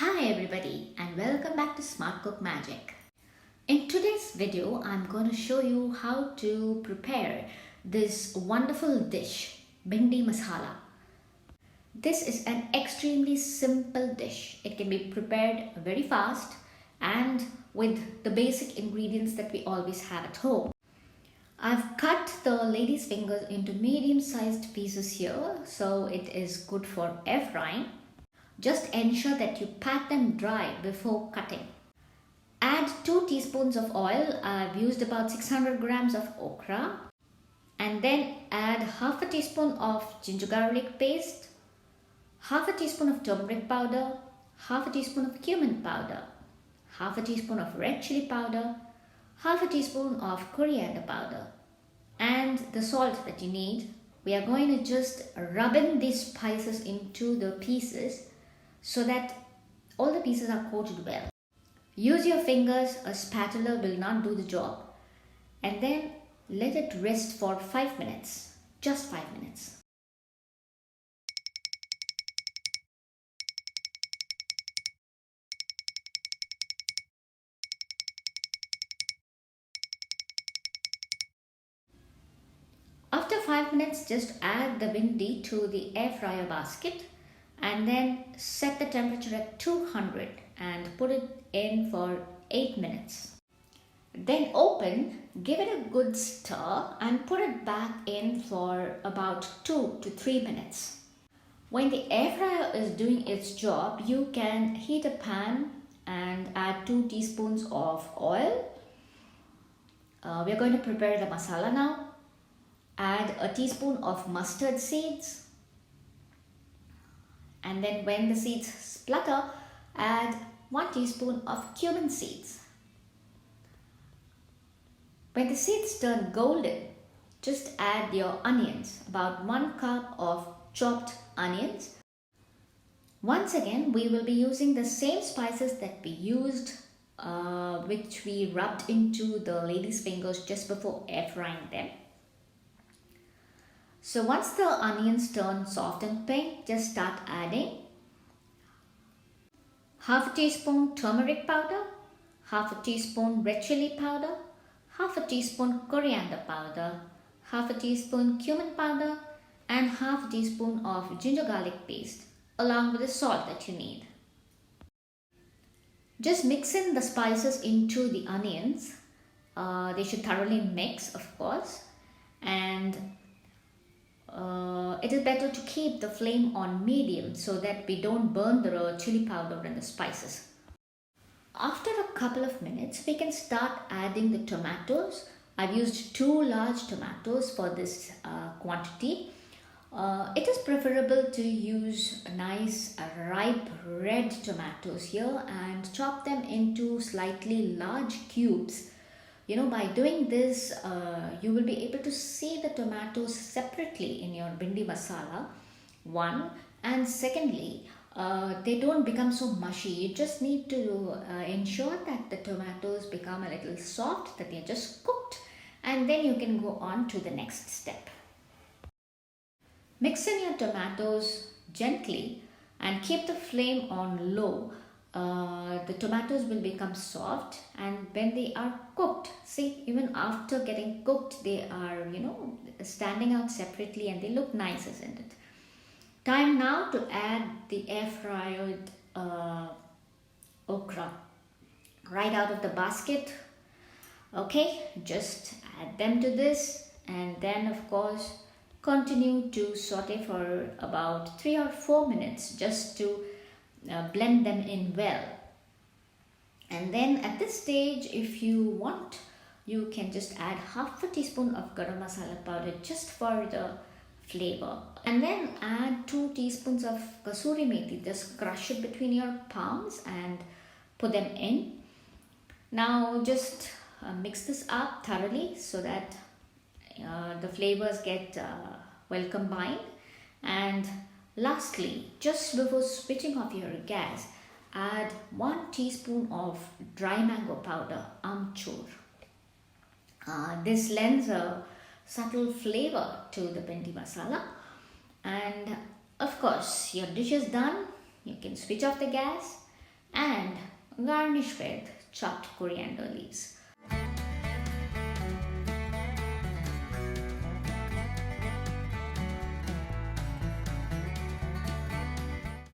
Hi everybody and welcome back to Smart Cook Magic. In today's video, I'm going to show you how to prepare this wonderful dish, Bhindi Masala. This is an extremely simple dish. It can be prepared very fast and with the basic ingredients that we always have at home. I've cut the lady's fingers into medium-sized pieces here, so it is good for air frying. Just ensure that you pat them dry before cutting. Add 2 teaspoons of oil. I've used about 600 grams of okra. And then add half a teaspoon of ginger garlic paste, half a teaspoon of turmeric powder, half a teaspoon of cumin powder, half a teaspoon of red chili powder, half a teaspoon of coriander powder, and the salt that you need. We are going to just rub in these spices into the pieces so that all the pieces are coated well. Use your fingers, a spatula will not do the job. And then let it rest for 5 minutes, just 5 minutes. After 5 minutes, just add the bhindi to the air fryer basket and then set the temperature at 200 and put it in for 8 minutes. Then open, give it a good stir and put it back in for about 2 to 3 minutes. When the air fryer is doing its job, you can heat a pan and add 2 teaspoons of oil. We are going to prepare the masala now. Add a teaspoon of mustard seeds. And then when the seeds splutter, add 1 teaspoon of cumin seeds. When the seeds turn golden, just add your onions, about 1 cup of chopped onions. Once again, we will be using the same spices that we used, which we rubbed into the lady's fingers just before air frying them. So once the onions turn soft and pink, just start adding half a teaspoon turmeric powder, half a teaspoon red chili powder, half a teaspoon coriander powder, half a teaspoon cumin powder, and half a teaspoon of ginger garlic paste, along with the salt that you need. Just mix in the spices into the onions. They should thoroughly mix, of course, and it is better to keep the flame on medium so that we don't burn the chili powder and the spices. After a couple of minutes, we can start adding the tomatoes. I've used 2 large tomatoes for this quantity. It is preferable to use nice ripe red tomatoes here and chop them into slightly large cubes. By doing this, you will be able to see the tomatoes separately in your bhindi masala, one. And secondly, they don't become so mushy. You just need to ensure that the tomatoes become a little soft, that they're just cooked, and then you can go on to the next step. Mix in your tomatoes gently and keep the flame on low. The tomatoes will become soft, and when they are cooked, see, even after getting cooked, they are standing out separately and they look nice, isn't it? Time now to add the air fried okra right out of the basket. Okay, just add them to this and then of course continue to saute for about 3 or 4 minutes just to blend them in well. And then at this stage, if you want, you can just add half a teaspoon of garam masala powder just for the flavor. And then add 2 teaspoons of kasuri methi. Just crush it between your palms and put them in. Now just mix this up thoroughly so that the flavors get well combined. And lastly, just before switching off your gas, add 1 teaspoon of dry mango powder, amchur. This lends a subtle flavor to the bhindi masala. And of course, your dish is done. You can switch off the gas and garnish with chopped coriander leaves.